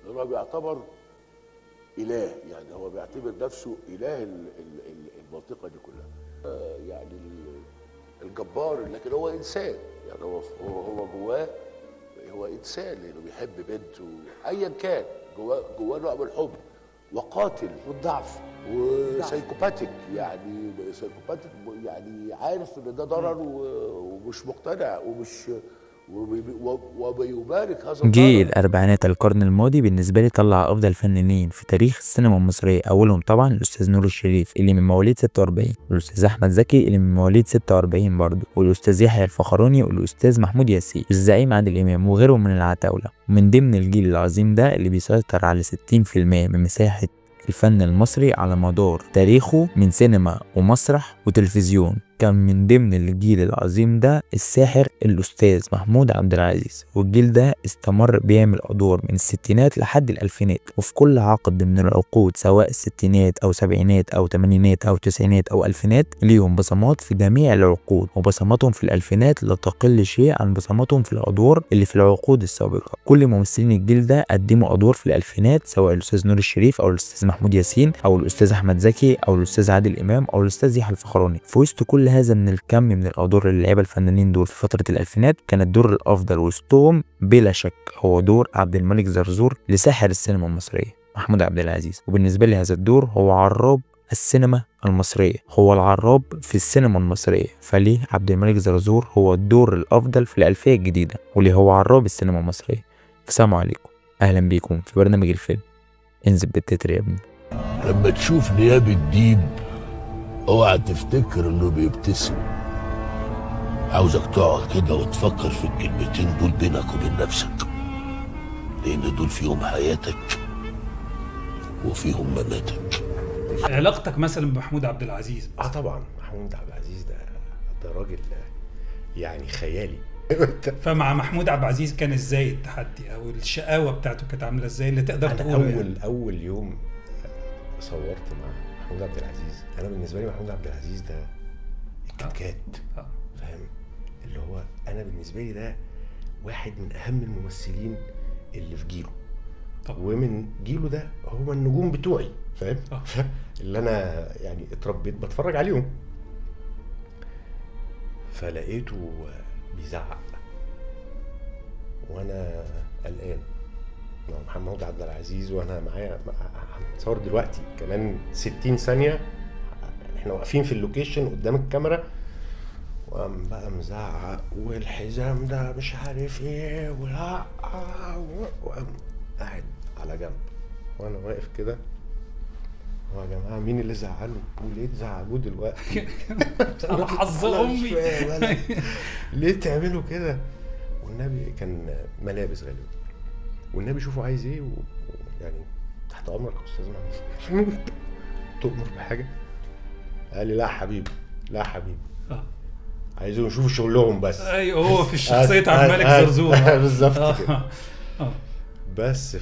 هو بيعتبر اله، يعني هو بيعتبر نفسه اله المنطقه دي كلها. يعني الجبار، لكن هو انسان، يعني هو جواه هو انسان، لانه بيحب بنته ايا كان، جواه نوع من الحب، وقاتل والضعف وسايكوباتيك، يعني سايكوباتيك، يعني عارف ان ده ضرر ومش مقتنع وبيبارك هذا الضرر. جيل الأربعينات القرن الماضي بالنسبة لي طلع أفضل فنانين في تاريخ السينما المصرية. أولهم طبعا الأستاذ نور الشريف اللي من مواليد 46، والأستاذ أحمد زكي اللي من مواليد 46 برضه، والأستاذ يحيى الفخراني، والأستاذ محمود ياسين، والزعيم عادل إمام، وغيرهم من العتاولة. ومن ضمن الجيل العظيم ده اللي بيسيطر على 60% من مساحة الفن المصري على مدار تاريخه من سينما ومسرح وتلفزيون، كان من ضمن الجيل العظيم ده الساحر الأستاذ محمود عبد العزيز. والجيل ده استمر بيعمل أدوار من الستينات لحد الألفينات، وفي كل عقد من العقود سواء الستينات أو سبعينات أو تمانينات أو تسعينات أو ألفينات ليهم بصمات في جميع العقود، وبصماتهم في الألفينات لا تقل شيء عن بصماتهم في الأدوار اللي في العقود السابقة. كل ممثلين الجيل ده قدموا أدوار في الألفينات، سواء الأستاذ نور الشريف أو الأستاذ محمود ياسين أو الأستاذ أحمد زكي أو الأستاذ عادل إمام أو الأستاذ يحيى الفخراني. في وسط كل هذا من الكم من الادوار اللي لعبها الفنانين دول في فتره الالفينات، كان الدور الافضل وسطهم بلا شك هو دور عبد الملك زرزور لساحر السينما المصريه محمود عبد العزيز. وبالنسبه لي هذا الدور هو عراب السينما المصريه، هو العراب في السينما المصريه. فليه عبد الملك زرزور هو الدور الافضل في الالفيه الجديده، وليه هو عراب السينما المصريه. السلام عليكم، اهلا بيكم في برنامج الفيلم. انزل بالتتر يا ابني. لما تشوف نياب الديب اوعى تفتكر انه بيبتسم. عاوزك تقعد كده وتفكر في الكلمتين دول بينك وبين نفسك، لان دول فيهم حياتك وفيهم مماتك. علاقتك مثلا بمحمود عبد العزيز؟ طبعا محمود عبد العزيز ده راجل يعني خيالي. فمع محمود عبد العزيز كان ازاي التحدي او الشقاوه بتاعته كانت عامله ازاي اللي تقدر تقول؟ اول يوم صورت مع محمود عبد العزيز، انا بالنسبه لي محمود عبد العزيز ده الكتكات، فاهم؟ اللي هو انا بالنسبه لي ده واحد من اهم الممثلين اللي في جيله، ومن جيله ده هو النجوم بتوعي، فاهم؟ اللي انا يعني اتربيت بتفرج عليهم. فلقيته بيزعق وانا قلقان مع محمود عبد العزيز، وانا معايا هنصور دلوقتي كمان 60 ثانيه، احنا واقفين في اللوكيشن قدام الكاميرا، وقام بقى مزعق والحزام ده مش عارف ايه وقام قاعد على جنب، وانا واقف كده. هو يا جماعه مين اللي زعله وليه تزعلوه دلوقتي؟ على حظ امي ليه تعملوا كده؟ والنبي كان ملابس غاليه، والنبي شوفوا عايز ايه يعني تحت امرك يا استاذ محمود. تؤمر بحاجه؟ قال لي لا حبيبي، لا حبيبي، عايزين يشوفوا شغلهم بس. ايوه هو في الشخصيه عبد الملك زرزور بالظبط كده. بس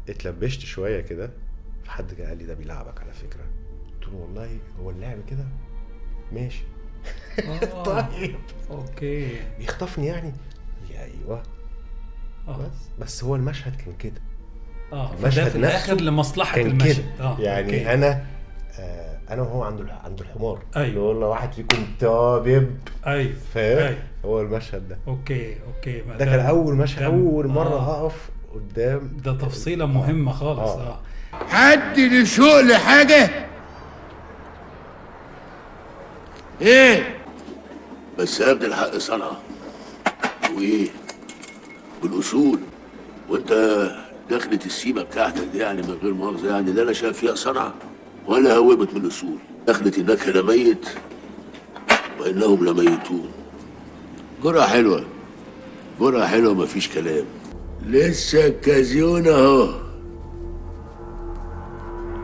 اتلبشت شويه كده، فحد جه قال لي ده بيلعبك على فكره. قلت له والله هو اللعب كده ماشي. طيب اوكي بيخطفني يعني؟ ايوه بس هو المشهد كان كده. المشهد في الاخر لمصلحه المشهد يعني أوكي. انا وهو عند الحمار. أيوة. اللي والله واحد فيكم طابب. ايوه فاهم. هو المشهد ده اوكي ده كان اول مشهد، اول مره هقف قدام. ده تفصيله مهمه خالص. حد لشوق لحاجه ايه بس يا ابن الحق صنعه وايه بالاصول، وانت دخلة السيمه بتاعتك دي يعني من غير مؤاخذه يعني لا انا شايف فيها صنعه ولا هوبت من الاصول. دخلة انك لميت وانهم لميتون. جرعه حلوه، جرعه حلوه مفيش كلام. لسه الكازيون اهو،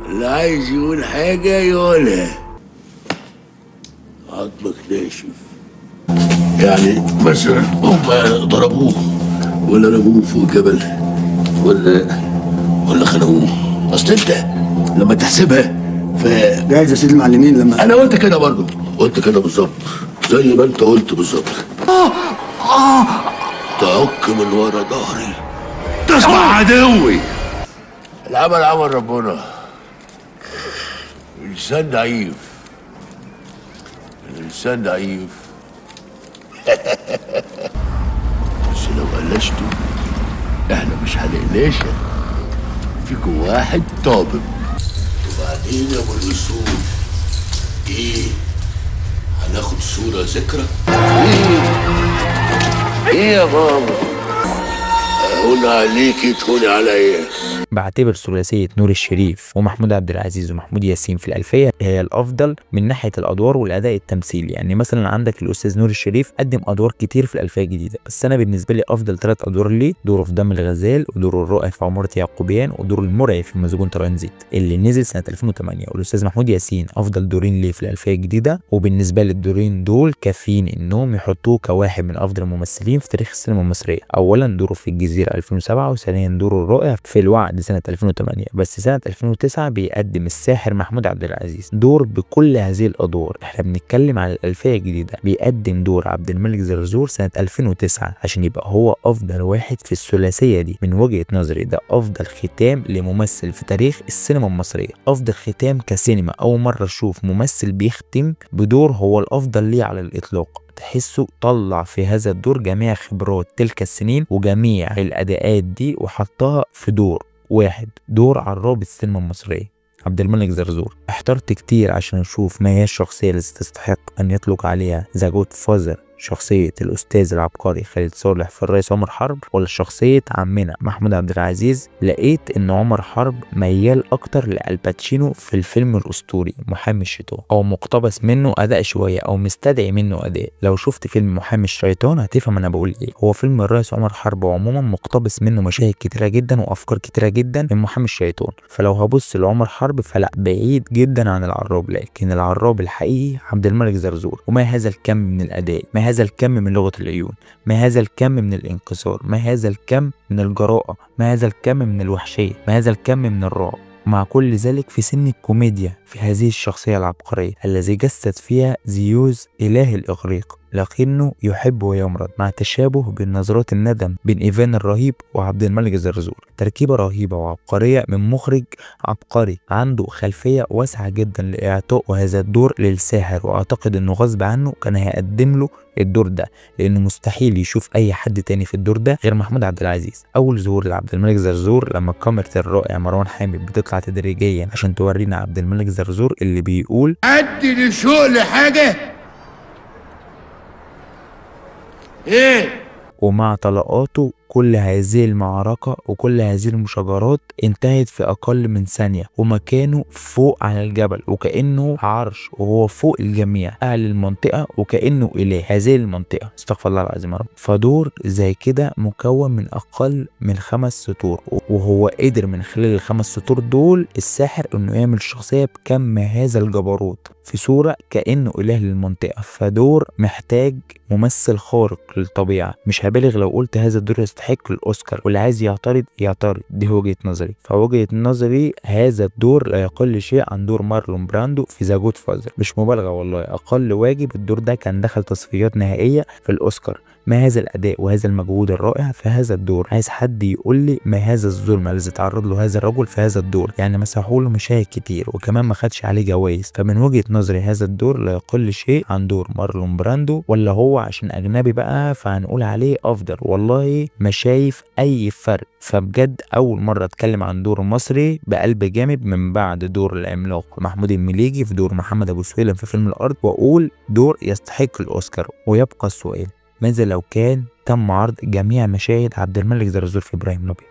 اللي عايز يقول حاجه يقولها. عظمك ناشف يعني مثلا هم ضربوه ولا رموه فوق جبل ولا خنقوه. اصل انت لما تحسبها جايز يا سيدي المعلمين لما انا قلت كده برضه، قلت كده بالظبط زي ما انت قلت بالظبط. تعك من ورا ظهري تصبح عدوي. العمل عمل ربنا. الإنسان ضعيف. الإنسان ضعيف. بس لو قلشته احنا مش هنقلشك. فيكم واحد طابب. وبعدين يا ابو الأصول ايه؟ هناخد صورة ذكرى؟ ايه يا بابا؟ هون عليكي تهوني عليا. بعتبر ثلاثية نور الشريف ومحمود عبد العزيز ومحمود ياسين في الألفية هي الأفضل من ناحية الأدوار والأداء التمثيلي. يعني مثلا عندك الأستاذ نور الشريف قدم أدوار كتير في الألفية الجديدة، بس أنا بالنسبة لي أفضل 3 أدوار ليه دوره في دم الغزال، ودوره الرائع في عمارة يعقوبيان، ودور المرعي في مسجون ترانزيت اللي نزل سنة 2008. والأستاذ محمود ياسين أفضل دورين ليه في الألفية الجديدة، وبالنسبة لي الدورين دول كافيين إنهم يحطوه كواحد من أفضل الممثلين في تاريخ السينما المصرية. أولا دوره في الجزيرة 2007، وثانيا دوره الرائع في الوعد سنة 2008. بس سنة 2009 بيقدم الساحر محمود عبد العزيز دور بكل هذه الأدوار. احنا بنتكلم على الألفية الجديدة، بيقدم دور عبد الملك زرزور سنة 2009 عشان يبقى هو أفضل واحد في الثلاثية دي. من وجهة نظري ده أفضل ختام لممثل في تاريخ السينما المصرية، أفضل ختام كسينما. أول مرة أشوف ممثل بيختم بدور هو الأفضل ليه على الإطلاق. تحسه طلع في هذا الدور جميع خبرات تلك السنين وجميع الأداءات دي وحطها في دور واحد، دور عراب السينما المصرية عبد الملك زرزور. احترت كتير عشان اشوف ما هي الشخصية التي تستحق ان يطلق عليها ذا جود فازر، شخصية الأستاذ العبقري خالد صالح في الرئيس عمر حرب، ولا شخصية عمنا محمود عبد العزيز. لقيت إن عمر حرب ميال أكتر لألباتشينو في الفيلم الأسطوري محامي الشيطان، أو مقتبس منه أداء شوية أو مستدعي منه أداء. لو شفت فيلم محامي الشيطان هتفهم أنا بقول إيه. هو فيلم الرئيس عمر حرب وعموما مقتبس منه مشاهد كتيرة جدا وأفكار كتيرة جدا من محامي الشيطان. فلو هبص لعمر حرب فلا، بعيد جدا عن العراب. لكن العراب الحقيقي عبد الملك زرزور. وما هذا الكم من الأداء، ما هذا الكم من لغة العيون، ما هذا الكم من الانكسار، ما هذا الكم من الجراءة، ما هذا الكم من الوحشية، ما هذا الكم من الرعب. مع كل ذلك في سن الكوميديا في هذه الشخصية العبقرية الذي جسد فيها زيوس إله الإغريق، لكنه يحب ويمرض، مع تشابه بين نظرات الندم بين إيفان الرهيب وعبد الملك زرزور. تركيبة رهيبة وعبقرية من مخرج عبقري عنده خلفية واسعة جدا لإعطاء هذا الدور للساحر، وأعتقد إنه غصب عنه كان هيقدم له الدور ده، لأنه مستحيل يشوف أي حد تاني في الدور ده غير محمود عبد العزيز. أول ظهور لعبد الملك زرزور لما كاميرا الرائع مروان حامد بتطلع تدريجيا عشان تورينا عبد الملك زرزور اللي بيقول أدي لشوق لحاجة ايه، ومع طلقاته كل هذه المعركة وكل هذه المشاجرات انتهت في أقل من ثانية، ومكانه فوق على الجبل وكأنه عرش وهو فوق الجميع، أهل المنطقة وكأنه إله هذه المنطقة، استغفر الله العظيم يا رب. فدور زي كده مكون من أقل من 5 سطور، وهو قدر من خلال ال5 سطور دول الساحر إنه يعمل شخصية بكم هذا الجبروت في صورة كأنه إله للمنطقة. فدور محتاج ممثل خارق للطبيعة. مش هبالغ لو قلت هذا الدور يستحق الأوسكار، واللي عايز يعترض يعترض، دي وجهة نظري. فوجهة نظري هذا الدور لا يقل شيء عن دور مارلون براندو في ذا جود فازر، مش مبالغة والله. أقل واجب الدور ده كان دخل تصفيات نهائية في الأوسكار. ما هذا الأداء وهذا المجهود الرائع في هذا الدور. عايز حد يقول لي ما هذا الظلم الذي تعرض له هذا الرجل في هذا الدور. يعني مسحوا له مشاهد كتير وكمان ما خدش عليه جوائز. فمن وجهة نظري هذا الدور لا يقل شيء عن دور مارلون براندو. ولا هو عشان أجنبي بقى فهنقول عليه أفضل؟ والله ما شايف أي فرق. فبجد أول مرة أتكلم عن دور مصري بقلب جامد من بعد دور العملاق محمود المليجي في دور محمد أبو سويلم في فيلم الأرض، وأقول دور يستحق الأوسكار. ويبقى السؤال، ماذا لو كان تم عرض جميع مشاهد عبد الملك زرزور في إبراهيم الأبيض؟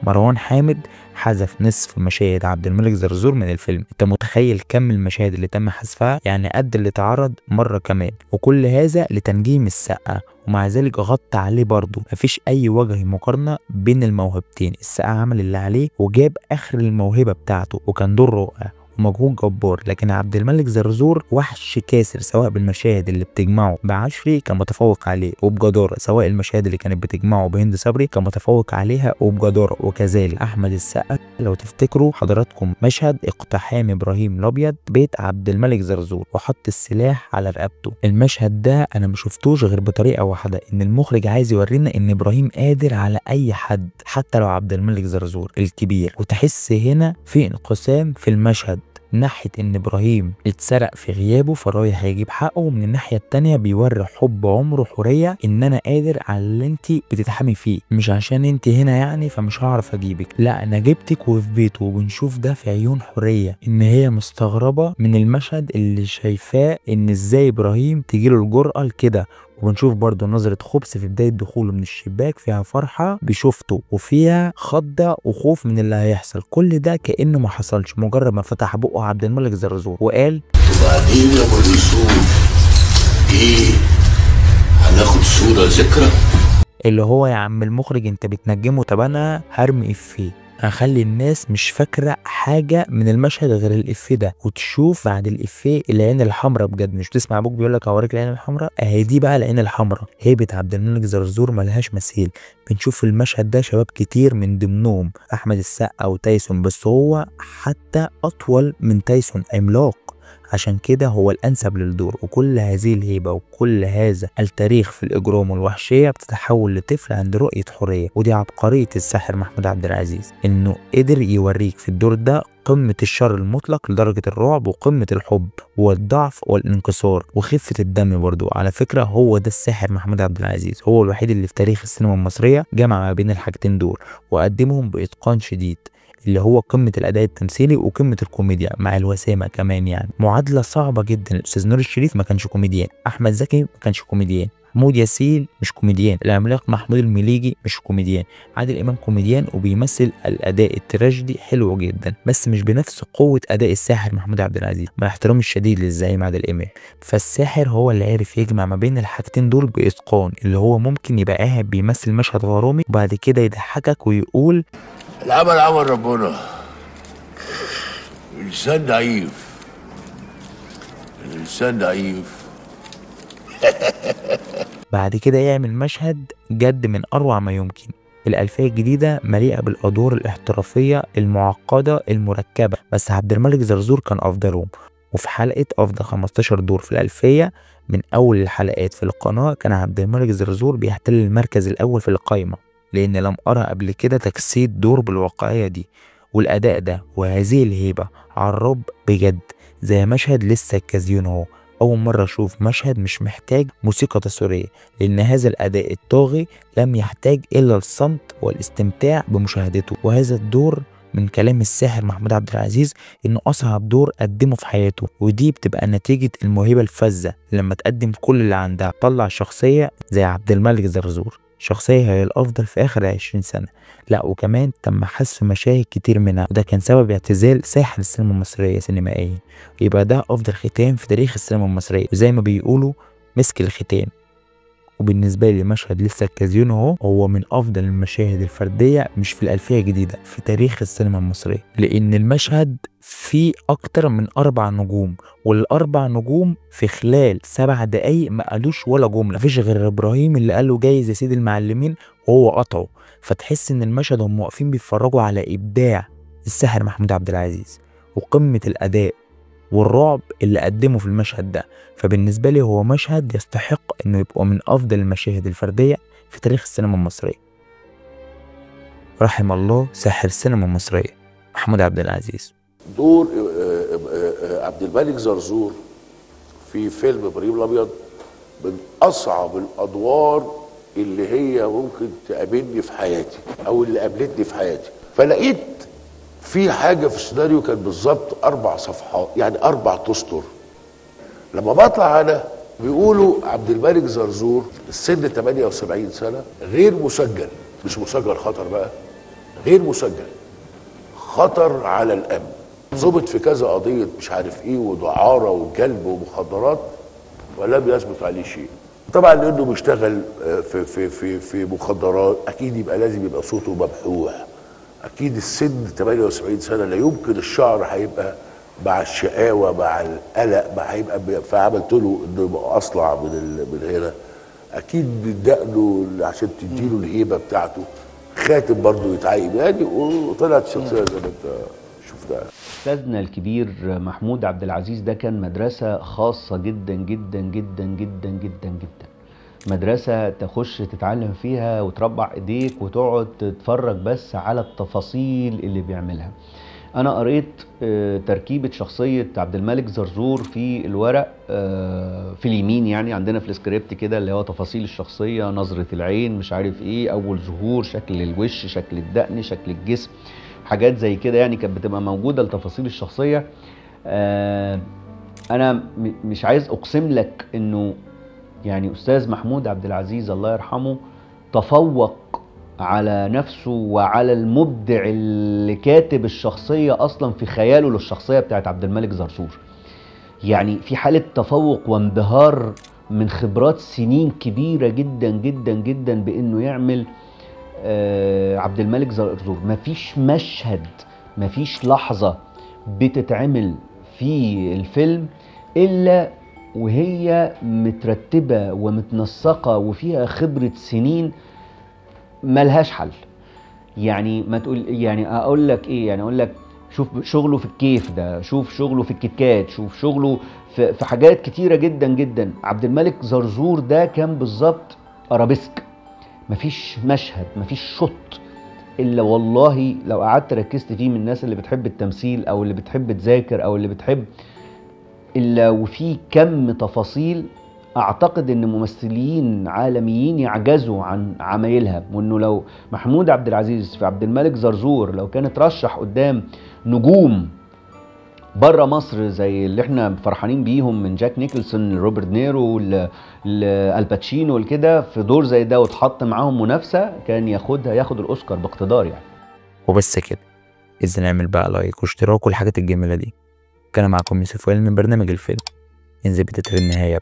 مروان حامد حذف نصف مشاهد عبد الملك زرزور من الفيلم. انت متخيل كم المشاهد اللي تم حذفها؟ يعني قد اللي اتعرض مرة كمان، وكل هذا لتنجيم السقا. ومع ذلك غطى عليه برضه. مفيش اي وجه مقارنة بين الموهبتين. السقا عمل اللي عليه وجاب اخر الموهبة بتاعته وكان دور رائع. ومجهود جبار، لكن عبد الملك زرزور وحش كاسر، سواء بالمشاهد اللي بتجمعه بعشري كان متفوق عليه وبجداره، سواء المشاهد اللي كانت بتجمعه بهند صبري كان متفوق عليها وبجداره، وكذلك احمد السقا. لو تفتكروا حضراتكم مشهد اقتحام ابراهيم الابيض بيت عبد الملك زرزور وحط السلاح على رقبته، المشهد ده انا ما شفتوش غير بطريقه واحده، ان المخرج عايز يورينا ان ابراهيم قادر على اي حد حتى لو عبد الملك زرزور الكبير. وتحس هنا في انقسام في المشهد، ناحية ان ابراهيم اتسرق في غيابه فرايح هيجيب حقه، ومن الناحية التانية بيوري حب عمره وحرية ان انا قادر على اللي انت بتتحمي فيه، مش عشان انت هنا يعني فمش هعرف اجيبك، لا انا جبتك وفي بيته. وبنشوف ده في عيون حرية ان هي مستغربة من المشهد اللي شايفاه ان ازاي ابراهيم تجيله الجرأة لكده. وبنشوف برضه نظرة خبز في بداية دخوله من الشباك فيها فرحة بشوفته وفيها خضة وخوف من اللي هيحصل، كل ده كأنه ما حصلش، مجرد ما فتح بقه عبد الملك زرزور وقال وبعدين يا ابو الرسول ايه هناخد صورة ذكرى؟ اللي هو يا عم المخرج انت بتنجمه، طب انا هرمي افيه، هخلي الناس مش فاكره حاجه من المشهد غير الافيه ده، وتشوف بعد الافيه العين الحمراء بجد. مش تسمع ابوك بيقول لك هوريك العين الحمراء؟ اهي دي بقى العين الحمراء. هيبه عبد الملك زرزور ملهاش مثيل. بنشوف في المشهد ده شباب كتير من ضمنهم احمد السقا وتايسون، بس هو حتى اطول من تايسون، عملاق، عشان كده هو الأنسب للدور. وكل هذه الهيبة وكل هذا التاريخ في الإجرام والوحشية بتتحول لطفل عند رؤية حرية، ودي عبقرية الساحر محمود عبد العزيز، إنه قدر يوريك في الدور ده قمة الشر المطلق لدرجة الرعب، وقمة الحب والضعف والانكسار وخفة الدم. برضو على فكرة هو ده الساحر محمود عبد العزيز، هو الوحيد اللي في تاريخ السينما المصرية جمع ما بين الحاجتين دول وقدمهم بإتقان شديد، اللي هو قمة الأداء التمثيلي وقمة الكوميديا مع الوسامة كمان. يعني معادلة صعبة جدا. الأستاذ نور الشريف ما كانش كوميديان، أحمد زكي ما كانش كوميديان، محمود ياسين مش كوميديان، العملاق محمود المليجي مش كوميديان، عادل إمام كوميديان وبيمثل الأداء التراجيدي حلو جدا، بس مش بنفس قوة أداء الساحر محمود عبد العزيز، مع احترامي الشديد للزعيم عادل إمام. فالساحر هو اللي عارف يجمع ما بين الحاجتين دول بإتقان، اللي هو ممكن يبقى قاعد بيمثل مشهد غرامي وبعد كده يضحكك ويقول العمل عمل ربنا، الإنسان ضعيف، الإنسان ضعيف. بعد كده يعمل مشهد جد من أروع ما يمكن. الألفية الجديدة مليئة بالأدوار الاحترافية المعقدة المركبة، بس عبد الملك زرزور كان أفضلهم. وفي حلقة أفضل 15 دور في الألفية من أول الحلقات في القناة كان عبد الملك زرزور بيحتل المركز الأول في القائمة، لأن لم أرى قبل كده تجسيد دور بالواقعية دي والأداء ده وهذه الهيبة على الرب بجد. زي مشهد لسه الكازيون اهو، أول مرة أشوف مشهد مش محتاج موسيقى تصويرية، لأن هذا الأداء الطاغي لم يحتاج إلا الصمت والاستمتاع بمشاهدته. وهذا الدور من كلام الساحر محمود عبد العزيز إنه أصعب دور قدمه في حياته، ودي بتبقى نتيجة الموهبة الفذة لما تقدم كل اللي عندها، طلع شخصية زي عبد الملك زرزور، شخصية هي الأفضل في آخر 20 سنة. لا وكمان تم حذف مشاهد كتير منها، وده كان سبب اعتزال ساحر السينما المصرية سينمائيا. يبقى ده أفضل ختام في تاريخ السينما المصرية، وزي ما بيقولوا مسك الختام. وبالنسبة لي مشهد لسه الكازيون هو من أفضل المشاهد الفردية مش في الألفية الجديدة في تاريخ السينما المصرية، لأن المشهد فيه أكتر من 4 نجوم، والأربع نجوم في خلال 7 دقايق ما قالوش ولا جملة، مفيش غير إبراهيم اللي قاله جايز يا سيدي المعلمين وهو قطعه. فتحس إن المشهد هم واقفين بيتفرجوا على إبداع الساحر محمود عبد العزيز وقمة الأداء والرعب اللي قدمه في المشهد ده. فبالنسبة لي هو مشهد يستحق انه يبقى من افضل المشاهد الفردية في تاريخ السينما المصرية. رحم الله ساحر السينما المصرية محمود عبد العزيز. دور عبد الملك زرزور في فيلم ابراهيم الابيض من اصعب الادوار اللي هي ممكن تقابلني في حياتي او اللي قابلتني في حياتي. فلقيت في حاجه في السيناريو كان بالظبط 4 صفحات، يعني 4 اسطر. لما بطلع انا بيقولوا عبد الملك زرزور السن 78 سنه، غير مسجل، مش مسجل خطر بقى، غير مسجل، خطر على الامن، ظبط في كذا قضيه مش عارف ايه ودعاره وجلب ومخدرات ولم يثبت عليه شيء. طبعا لانه بيشتغل في مخدرات اكيد يبقى لازم يبقى صوته مبحوح، اكيد السن 78 سنه لا يمكن الشعر هيبقى مع الشقاوه مع القلق مع هيبقى فعملت له انه يبقى اصلع من هنا. اكيد بدقنه عشان تديله الهيبه بتاعته. خاتم برضه يتعيب يعني، وطلعت الشخصيه زي ما انت شفتها. استاذنا الكبير محمود عبد العزيز ده كان مدرسه خاصه جدا جدا جدا جدا جدا جدا. مدرسه تخش تتعلم فيها وتربع ايديك وتقعد تتفرج بس على التفاصيل اللي بيعملها. انا قريت تركيبه شخصيه عبد الملك زرزور في الورق في اليمين، يعني عندنا في السكريبت كده اللي هو تفاصيل الشخصيه، نظره العين، مش عارف ايه، اول ظهور، شكل الوش، شكل الدقن، شكل الجسم، حاجات زي كده يعني كانت بتبقى موجوده لتفاصيل الشخصيه. انا مش عايز اقسم لك انه يعني استاذ محمود عبد العزيز الله يرحمه تفوق على نفسه وعلى المبدع اللي كاتب الشخصيه اصلا في خياله للشخصيه بتاعت عبد الملك زرزور. يعني في حاله تفوق وانبهار من خبرات سنين كبيره جدا جدا جدا بانه يعمل عبد الملك زرزور. مفيش مشهد، مفيش لحظة بتتعمل في الفيلم إلا وهي مترتبة ومتنسقة وفيها خبرة سنين ملهاش حل. يعني ما تقول يعني أقول لك إيه، يعني أقول لك شوف شغله في الكيف ده، شوف شغله في الكيتكات، شوف شغله في حاجات كتيرة جدا جدا. عبد الملك زرزور ده كان بالظبط أرابيسك. مفيش مشهد، مفيش شوت الا والله لو قعدت ركزت فيه من الناس اللي بتحب التمثيل او اللي بتحب تذاكر او اللي بتحب، الا وفي كم تفاصيل اعتقد ان ممثلين عالميين يعجزوا عن عمايلها. وانه لو محمود عبد العزيز في عبد الملك زرزور لو كان اترشح قدام نجوم بره مصر زي اللي احنا فرحانين بيهم من جاك نيكلسون لروبرت نيرو لالباتشينو والكده في دور زي ده واتحط معاهم منافسه، كان ياخد الاوسكار باقتدار يعني. وبس كده. إذا نعمل بقى لايك واشتراك والحاجات الجميلة دي. كان معكم يوسف وائل من برنامج الفيلم. انزل بتتر النهاية.